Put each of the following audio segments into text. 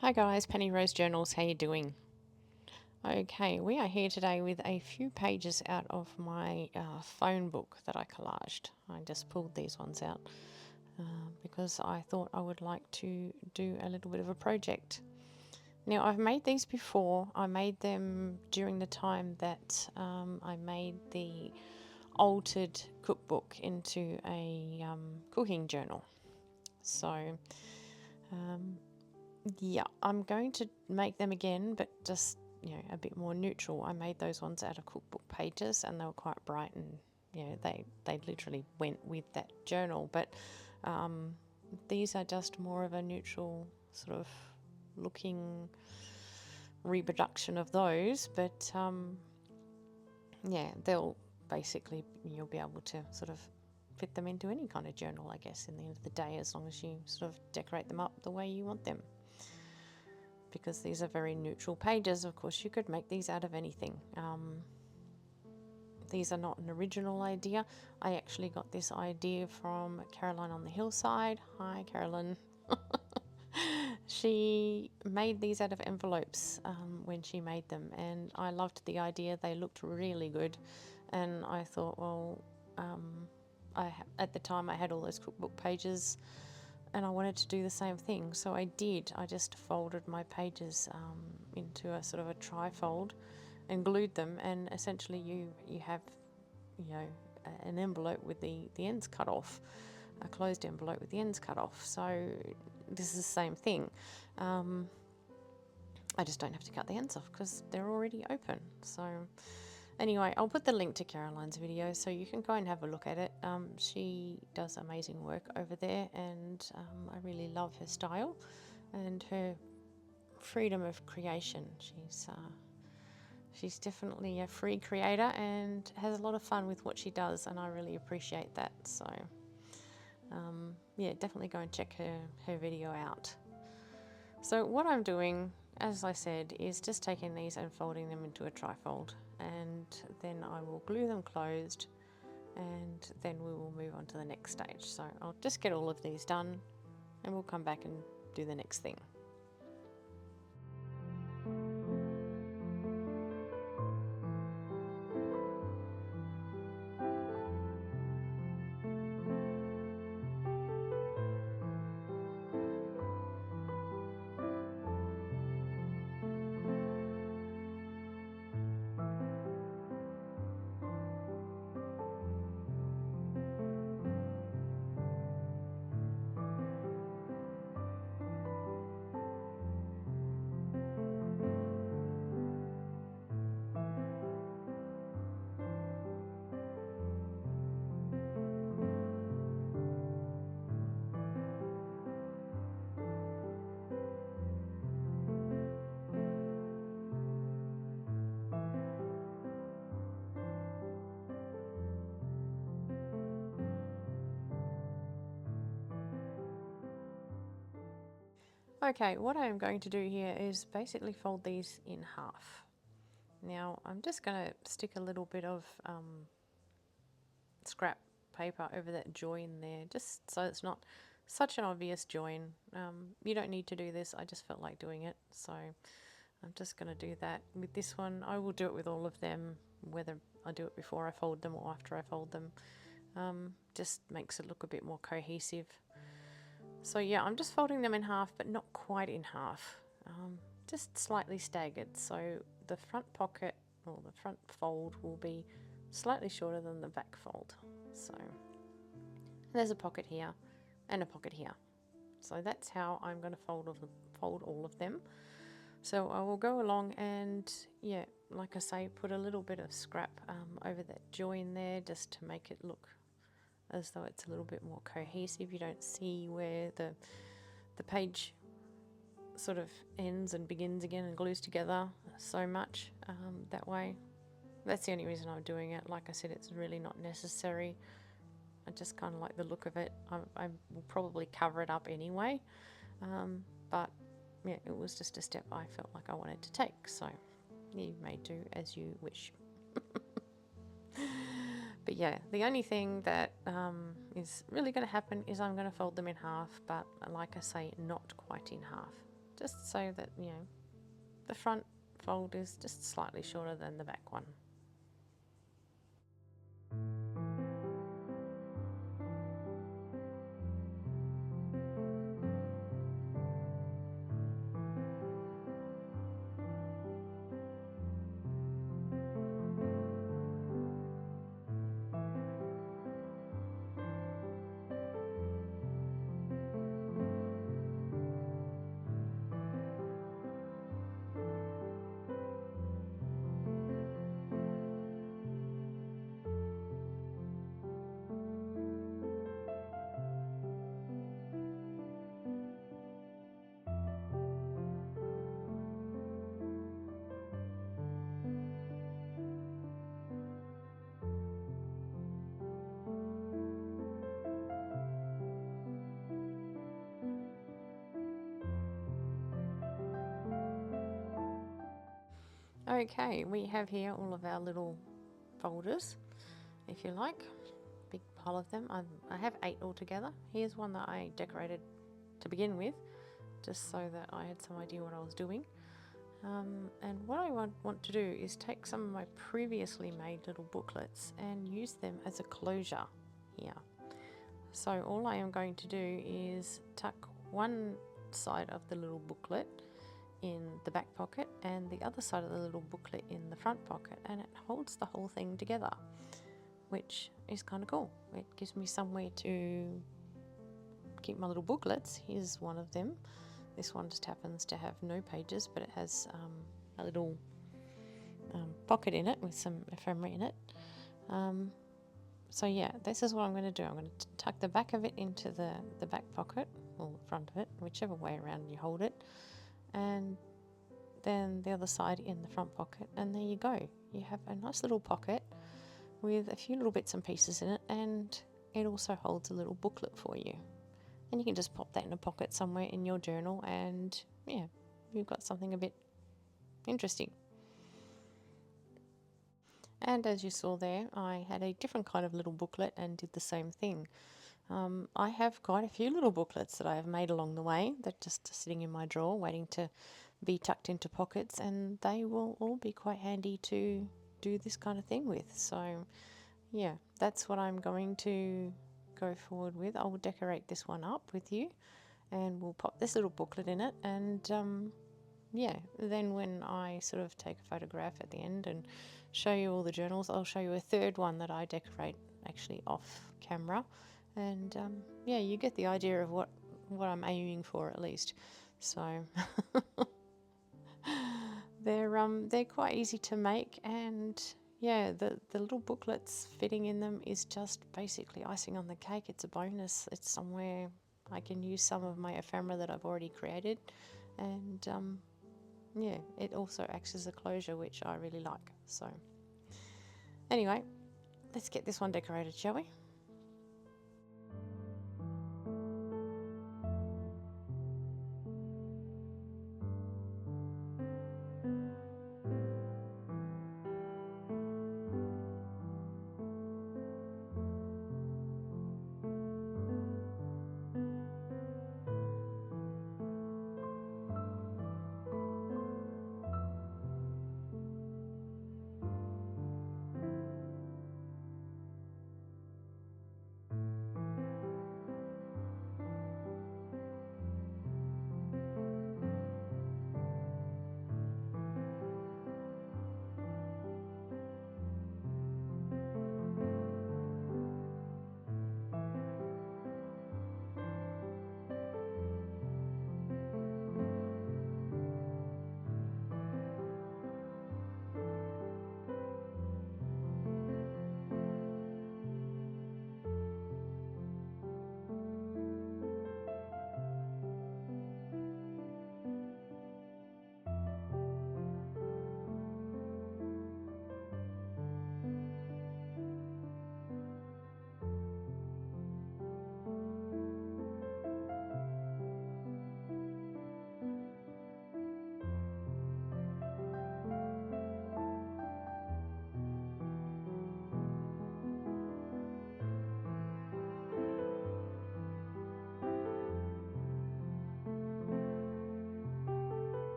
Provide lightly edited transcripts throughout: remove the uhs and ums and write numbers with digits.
Hi guys, Penny Rose Journals, how you doing? Okay, we are here today with a few pages out of my phone book that I collaged. I just pulled these ones out because I thought I would like to do a little bit of a project. Now I've made these before. I made them during the time that I made the altered cookbook into a cooking journal. So yeah, I'm going to make them again, but just a bit more neutral. I made those ones out of cookbook pages, and they were quite bright, and they literally went with that journal. But these are just more of a neutral sort of looking reproduction of those. But yeah, they'll basically you'll be able to sort of fit them into any kind of journal, I guess, in the end of the day, as long as you sort of decorate them up the way you want them. Because these are very neutral pages, of course you could make these out of anything. These are not an original idea. I actually got this idea from Caroline on the Hillside. Hi Carolyn. She made these out of envelopes when she made them, and I loved the idea. They looked really good, and I thought, well, at the time I had all those cookbook pages and I wanted to do the same thing, so I did. I just folded my pages into a sort of a trifold and glued them, and essentially you have an envelope with the ends cut off, a closed envelope with the ends cut off. So this is the same thing. I just don't have to cut the ends off because they're already open. So anyway, I'll put the link to Caroline's video so you can go and have a look at it. She does amazing work over there, and I really love her style and her freedom of creation. She's definitely a free creator and has a lot of fun with what she does, and I really appreciate that. So yeah, definitely go and check her video out. So what I'm doing, as I said, is just taking these and folding them into a trifold, and then I will glue them closed, and then we will move on to the next stage. So I'll just get all of these done and we'll come back and do the next thing. Okay, what I'm going to do here is basically fold these in half. Now I'm just going to stick a little bit of scrap paper over that join there, just so it's not such an obvious join. You don't need to do this, I just felt like doing it, so I'm just going to do that with this one. I will do it with all of them, whether I do it before I fold them or after I fold them. Just makes it look a bit more cohesive. So yeah, I'm just folding them in half, but not quite in half, just slightly staggered. So the front pocket, or the front fold, will be slightly shorter than the back fold. So there's a pocket here and a pocket here. So that's how I'm going to fold all of them. So I will go along and, yeah, like I say, put a little bit of scrap over that join there, just to make it look as though it's a little bit more cohesive. You don't see where the page sort of ends and begins again and glues together so much that way. That's the only reason I'm doing it. Like I said, it's really not necessary. I just kind of like the look of it. I will probably cover it up anyway, but yeah, it was just a step I felt like I wanted to take, so you may do as you wish. But yeah, the only thing that is really going to happen is I'm going to fold them in half, but like I say, not quite in half. just so that, you know, the front fold is just slightly shorter than the back one. Okay, we have here all of our little folders, if you like. Big pile of them. I have 8 altogether. Here's one that I decorated to begin with, just so that I had some idea what I was doing. And what I want to do is take some of my previously made little booklets and use them as a closure here. So all I am going to do is tuck one side of the little booklet in the back pocket and the other side of the little booklet in the front pocket, and it holds the whole thing together, which is kind of cool. It gives me somewhere to keep my little booklets. Here's one of them. This one just happens to have no pages, but it has a little pocket in it with some ephemera in it. So yeah, this is what I'm going to do. I'm going to tuck the back of it into the back pocket, or the front of it, whichever way around you hold it, and then the other side in the front pocket, and there you go. You have a nice little pocket with a few little bits and pieces in it, and it also holds a little booklet for you. And you can just pop that in a pocket somewhere in your journal, and yeah, you've got something a bit interesting. And as you saw there, I had a different kind of little booklet and did the same thing. I have quite a few little booklets that I have made along the way that just sitting in my drawer waiting to be tucked into pockets, and they will all be quite handy to do this kind of thing with. So yeah, that's what I'm going to go forward with. I will decorate this one up with you, and we'll pop this little booklet in it, and yeah, then when I sort of take a photograph at the end and show you all the journals, I'll show you a third one that I decorate actually off camera, and yeah, you get the idea of what I'm aiming for at least. So they're quite easy to make, and yeah, the little booklets fitting in them is just basically icing on the cake. It's a bonus. It's somewhere I can use some of my ephemera that I've already created, and yeah, it also acts as a closure, which I really like. So anyway, let's get this one decorated, shall we?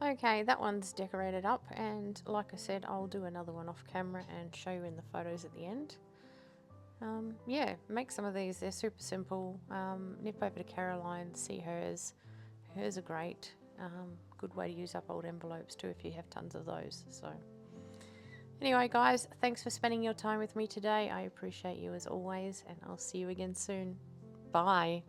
Okay, that one's decorated up, and like I said, I'll do another one off camera and show you in the photos at the end. Yeah, make some of these. They're super simple. Nip over to Caroline, see hers. Hers are great. Good way to use up old envelopes too if you have tons of those. So anyway, guys, thanks for spending your time with me today. I appreciate you as always, and I'll see you again soon. Bye.